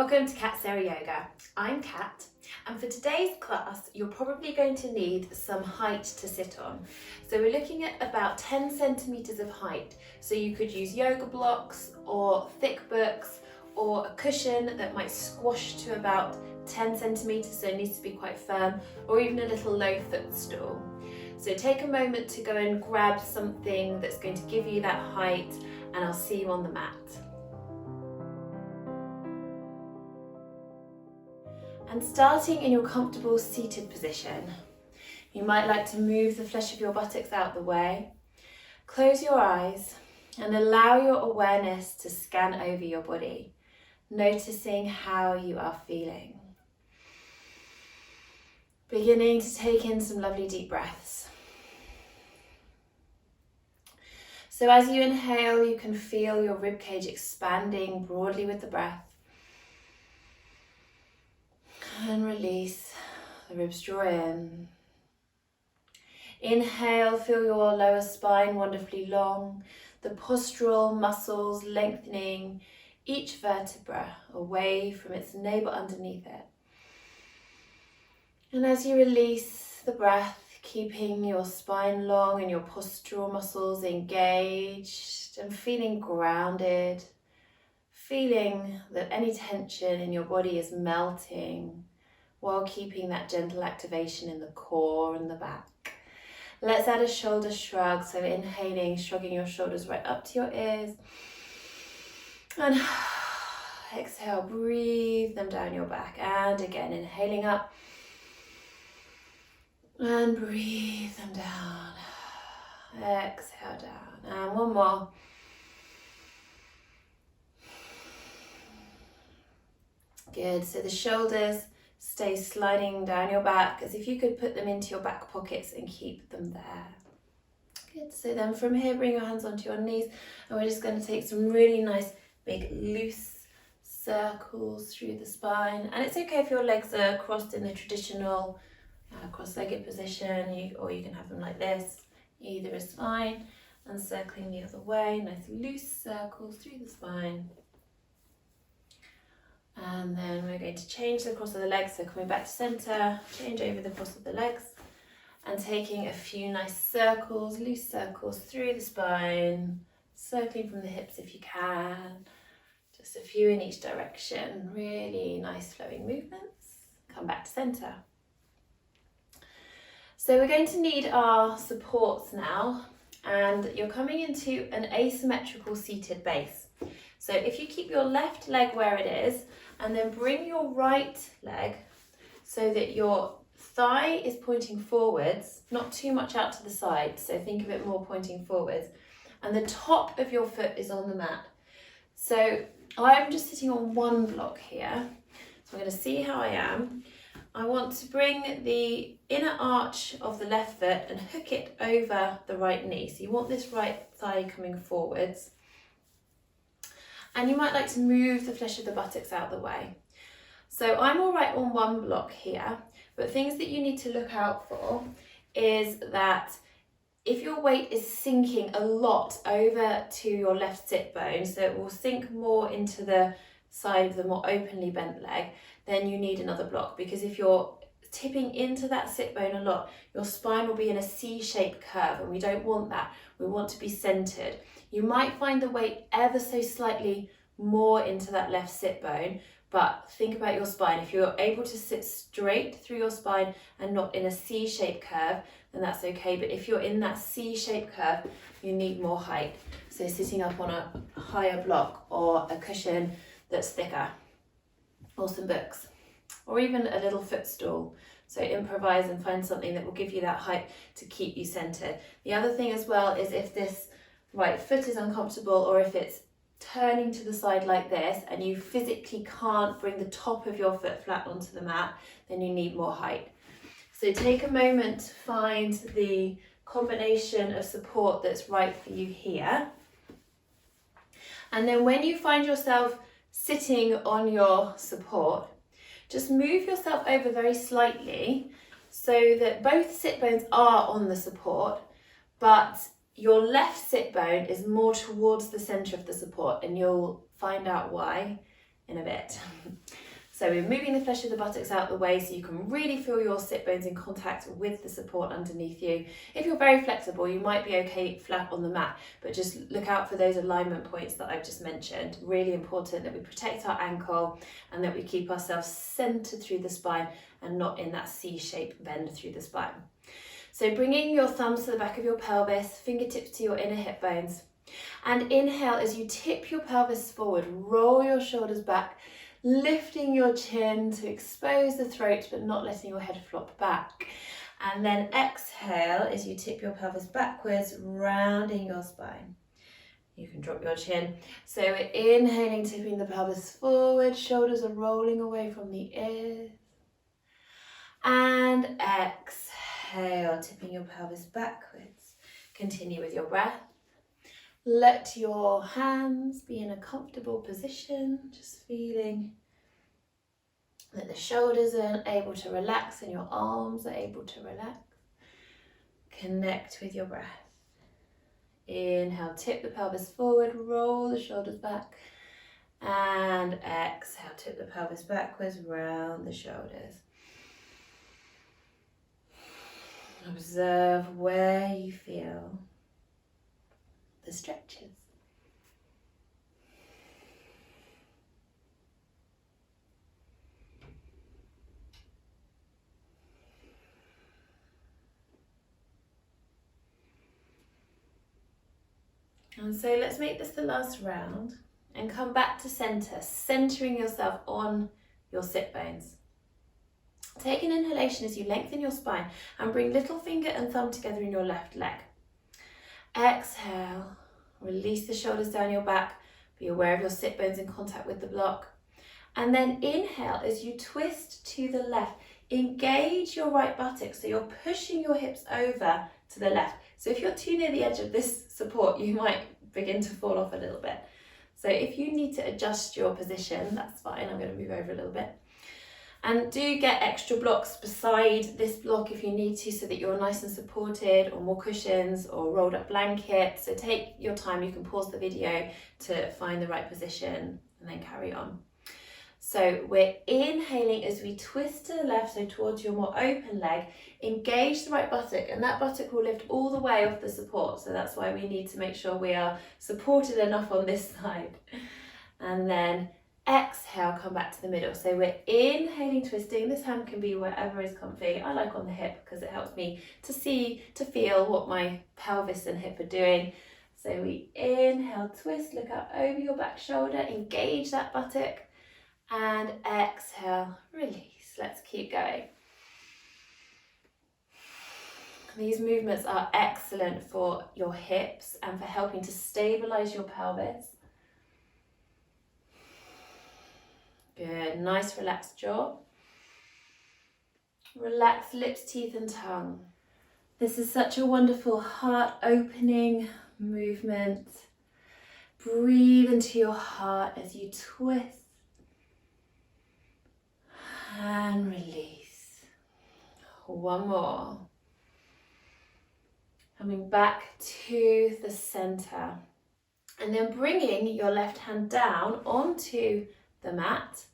Welcome to Cat Sara Yoga. I'm Kat, and for today's class you're probably going to need some height to sit on. So we're looking at about 10 centimeters of height. So you could use yoga blocks or thick books or a cushion that might squash to about 10 centimeters, so it needs to be quite firm, or even a little low footstool. So take a moment to go and grab something that's going to give you that height, and I'll see you on the mat. And starting in your comfortable seated position, you might like to move the flesh of your buttocks out the way. Close your eyes and allow your awareness to scan over your body, noticing how you are feeling. Beginning to take in some lovely deep breaths. So as you inhale, you can feel your ribcage expanding broadly with the breath. And release, the ribs draw in. Inhale, feel your lower spine wonderfully long, the postural muscles lengthening each vertebra away from its neighbour underneath it. And as you release the breath, keeping your spine long and your postural muscles engaged and feeling grounded, feeling that any tension in your body is melting while keeping that gentle activation in the core and the back. Let's add a shoulder shrug. So inhaling, shrugging your shoulders right up to your ears. And exhale, breathe them down your back. And again, inhaling up. And breathe them down. Exhale down. And one more. Good. So the shoulders stay sliding down your back as if you could put them into your back pockets and keep them there. Good. So then from here, bring your hands onto your knees, and we're just going to take some really nice big loose circles through the spine. And it's okay if your legs are crossed in the traditional cross-legged position, or you can have them like this. Either is fine. And circling the other way, nice loose circles through the spine. And then we're going to change the cross of the legs, so coming back to centre, change over the cross of the legs, and taking a few nice circles, loose circles through the spine, circling from the hips if you can, just a few in each direction, really nice flowing movements. Come back to centre. So we're going to need our supports now, and you're coming into an asymmetrical seated base. So if you keep your left leg where it is, and then bring your right leg so that your thigh is pointing forwards, not too much out to the side, so think of it more pointing forwards, and the top of your foot is on the mat. So I'm just sitting on one block here, so I'm going to see how I am. I want to bring the inner arch of the left foot and hook it over the right knee. So you want this right thigh coming forwards. And you might like to move the flesh of the buttocks out of the way. So I'm all right on one block here, but things that you need to look out for is that if your weight is sinking a lot over to your left sit bone, so it will sink more into the side of the more openly bent leg, then you need another block, because if you're tipping into that sit bone a lot, your spine will be in a C-shaped curve, and we don't want that. We want to be centered. You might find the weight ever so slightly more into that left sit bone, but think about your spine. If you're able to sit straight through your spine and not in a C-shaped curve, then that's okay. But if you're in that C-shaped curve, you need more height. So sitting up on a higher block or a cushion that's thicker, or some books, or even a little footstool. So improvise and find something that will give you that height to keep you centered. The other thing as well is if this right foot is uncomfortable, or if it's turning to the side like this and you physically can't bring the top of your foot flat onto the mat, then you need more height. So take a moment to find the combination of support that's right for you here. And then when you find yourself sitting on your support, just move yourself over very slightly so that both sit bones are on the support, but your left sit bone is more towards the center of the support, and you'll find out why in a bit. So we're moving the flesh of the buttocks out the way so you can really feel your sit bones in contact with the support underneath you. If you're very flexible, you might be okay flat on the mat, but just look out for those alignment points that I've just mentioned. Really important that we protect our ankle and that we keep ourselves centered through the spine and not in that C-shaped bend through the spine. So bringing your thumbs to the back of your pelvis, fingertips to your inner hip bones. And inhale as you tip your pelvis forward, roll your shoulders back, lifting your chin to expose the throat but not letting your head flop back. And then exhale as you tip your pelvis backwards, rounding your spine. You can drop your chin. So we're inhaling, tipping the pelvis forward, shoulders are rolling away from the ears. And exhale, tipping your pelvis backwards. Continue with your breath. Let your hands be in a comfortable position, just feeling that the shoulders are able to relax and your arms are able to relax. Connect with your breath. Inhale, tip the pelvis forward, roll the shoulders back. And exhale, tip the pelvis backwards, round the shoulders. Observe where you feel the stretches. And so let's make this the last round and come back to center, centering yourself on your sit bones. Take an inhalation as you lengthen your spine and bring little finger and thumb together in your left leg. Exhale, release the shoulders down your back, be aware of your sit bones in contact with the block. And then inhale as you twist to the left, engage your right buttock so you're pushing your hips over to the left. So if you're too near the edge of this support, you might begin to fall off a little bit. So if you need to adjust your position, that's fine. I'm going to move over a little bit. And do get extra blocks beside this block if you need to, so that you're nice and supported, or more cushions or rolled up blanket. So take your time, you can pause the video to find the right position and then carry on. So we're inhaling as we twist to the left, so towards your more open leg, engage the right buttock, and that buttock will lift all the way off the support. So that's why we need to make sure we are supported enough on this side. And then exhale, come back to the middle. So we're inhaling, twisting. This hand can be wherever is comfy. I like on the hip because it helps me to see, to feel what my pelvis and hip are doing. So we inhale, twist, look up over your back shoulder, engage that buttock, and exhale, release. Let's keep going. These movements are excellent for your hips and for helping to stabilize your pelvis. Good, nice relaxed jaw. Relax lips, teeth and tongue. This is such a wonderful heart opening movement. Breathe into your heart as you twist and release. One more. Coming back to the center, and then bringing your left hand down onto the mat.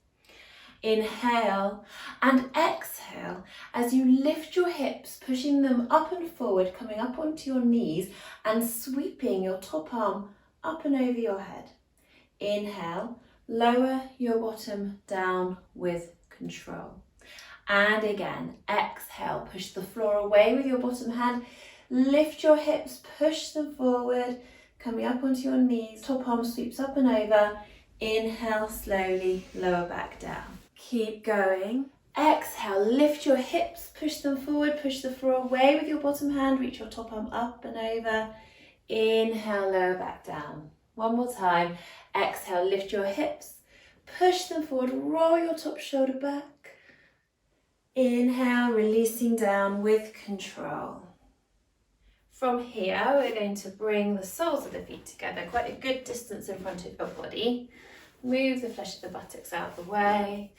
Inhale and exhale as you lift your hips, pushing them up and forward, coming up onto your knees and sweeping your top arm up and over your head. Inhale, lower your bottom down with control. And again, exhale, push the floor away with your bottom hand, lift your hips, push them forward, coming up onto your knees, top arm sweeps up and over. Inhale, slowly lower back down. Keep going. Exhale, lift your hips, push them forward, push the floor away with your bottom hand, reach your top arm up and over. Inhale, lower back down. One more time. Exhale, lift your hips, push them forward, roll your top shoulder back. Inhale, releasing down with control. From here, we're going to bring the soles of the feet together, quite a good distance in front of your body. Move the flesh of the buttocks out of the way.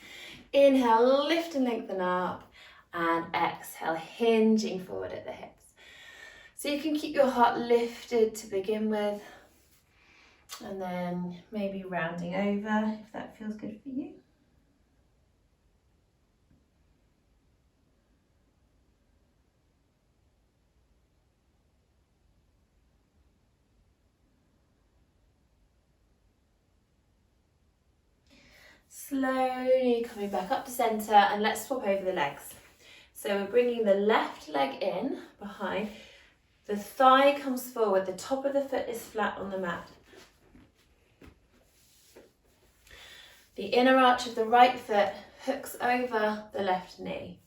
Inhale, lift and lengthen up, and exhale, hinging forward at the hips. So you can keep your heart lifted to begin with, And then maybe rounding over if that feels good for you. Slowly coming back up to centre, and let's swap over the legs. So we're bringing the left leg in behind, the thigh comes forward, the top of the foot is flat on the mat. The inner arch of the right foot hooks over the left knee.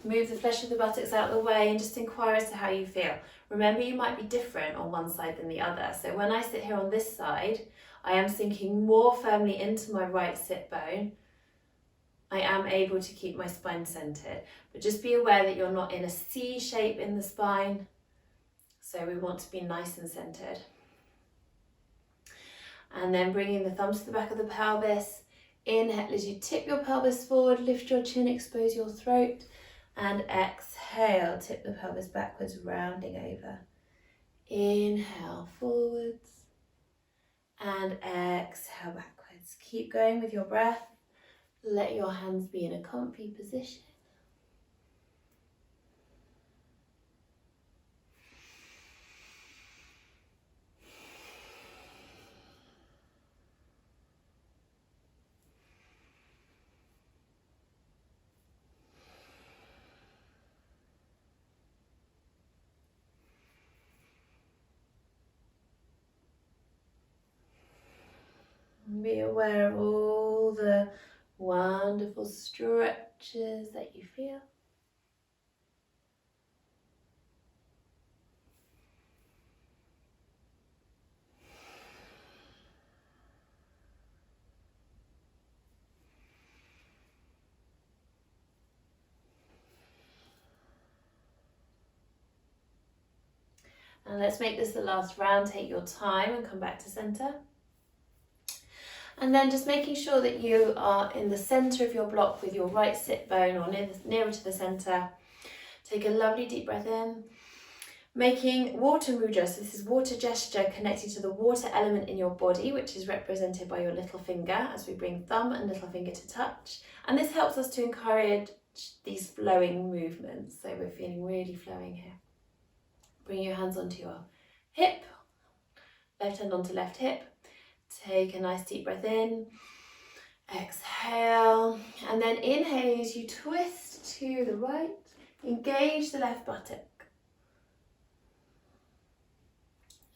Move the flesh of the buttocks out of the way and just inquire as to how you feel. Remember, you might be different on one side than the other. So when I sit here on this side, I am sinking more firmly into my right sit bone. I am able to keep my spine centered, but just be aware that you're not in a C shape in the spine. So we want to be nice and centered. And then bringing the thumbs to the back of the pelvis. Inhale as you tip your pelvis forward, lift your chin, expose your throat. And exhale, tip the pelvis backwards, rounding over. Inhale forwards. And exhale backwards. Keep going with your breath. Let your hands be in a comfy position. Be aware of all the wonderful stretches that you feel. And let's make this the last round. Take your time and come back to center. And then just making sure that you are in the center of your block with your right sit bone or nearer to the center. Take a lovely deep breath in. Making water mudra, so this is water gesture connecting to the water element in your body, which is represented by your little finger as we bring thumb and little finger to touch. And this helps us to encourage these flowing movements. So we're feeling really flowing here. Bring your hands onto your hip, left hand onto left hip. Take a nice deep breath in, exhale, and then inhaling as you twist to the right, engage the left buttock.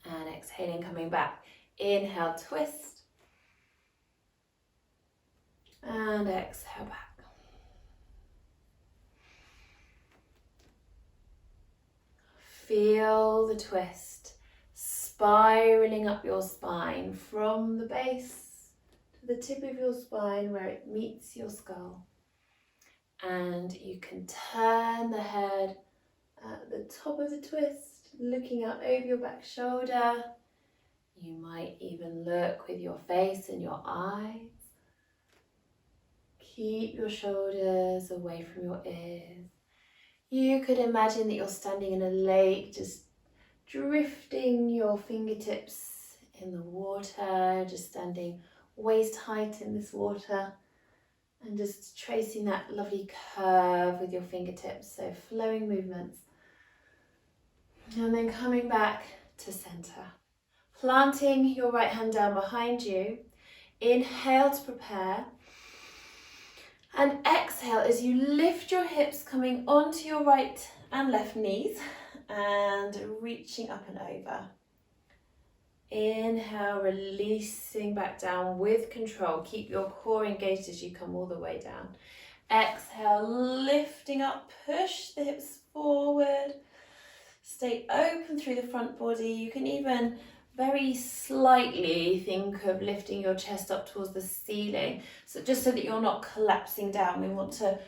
And exhaling, coming back. Inhale, twist, and exhale back. Feel the twist, spiraling up your spine from the base to the tip of your spine where it meets your skull. And you can turn the head at the top of the twist, looking out over your back shoulder. You might even look with your face and your eyes. Keep your shoulders away from your ears. You could imagine that you're standing in a lake, just drifting your fingertips in the water, just standing waist height in this water, and just tracing that lovely curve with your fingertips, so flowing movements. And then coming back to center. Planting your right hand down behind you. Inhale to prepare. And exhale as you lift your hips, coming onto your right and left knees and reaching up and over. Inhale, releasing back down with control. Keep your core engaged as you come all the way down. Exhale, lifting up, push the hips forward. Stay open through the front body. You can even very slightly think of lifting your chest up towards the ceiling. So just so that you're not collapsing down, we want to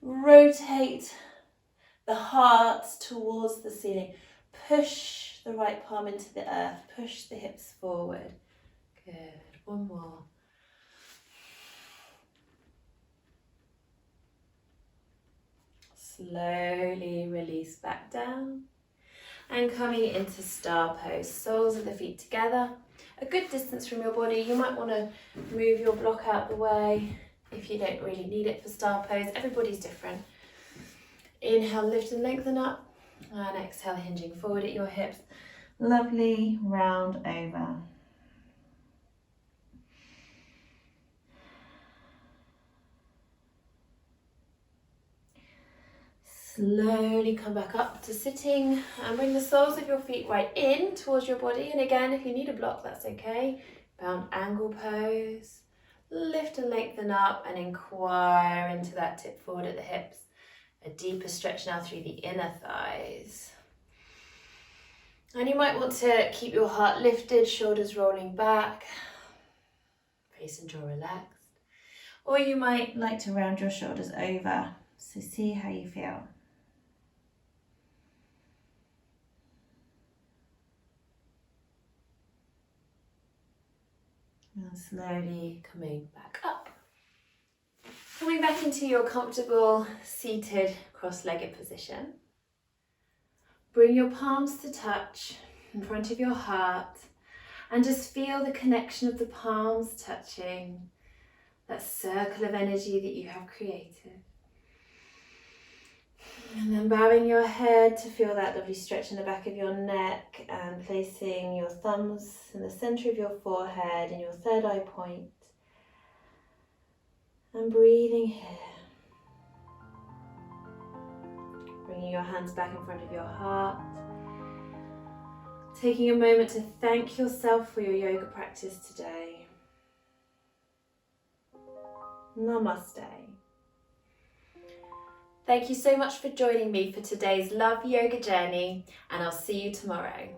rotate the heart towards the ceiling. Push the right palm into the earth. Push the hips forward. Good. One more. Slowly release back down. And coming into star pose, soles of the feet together, a good distance from your body. You might want to move your block out the way if you don't really need it for star pose. Everybody's different. Inhale, lift and lengthen up, and exhale, hinging forward at your hips. Lovely, round over. Slowly come back up to sitting and bring the soles of your feet right in towards your body. And again, if you need a block, that's okay. Bound angle pose. Lift and lengthen up and inquire into that tip forward at the hips. A deeper stretch now through the inner thighs. And you might want to keep your heart lifted, shoulders rolling back, face and jaw relaxed. Or you might like to round your shoulders over. So see how you feel. And slowly coming back up. Coming back into your comfortable seated cross-legged position. Bring your palms to touch in front of your heart and just feel the connection of the palms touching that circle of energy that you have created. And then bowing your head to feel that lovely stretch in the back of your neck and placing your thumbs in the centre of your forehead and your third eye point. And breathing here. Bringing your hands back in front of your heart. Taking a moment to thank yourself for your yoga practice today. Namaste. Thank you so much for joining me for today's Love Yoga journey, and I'll see you tomorrow.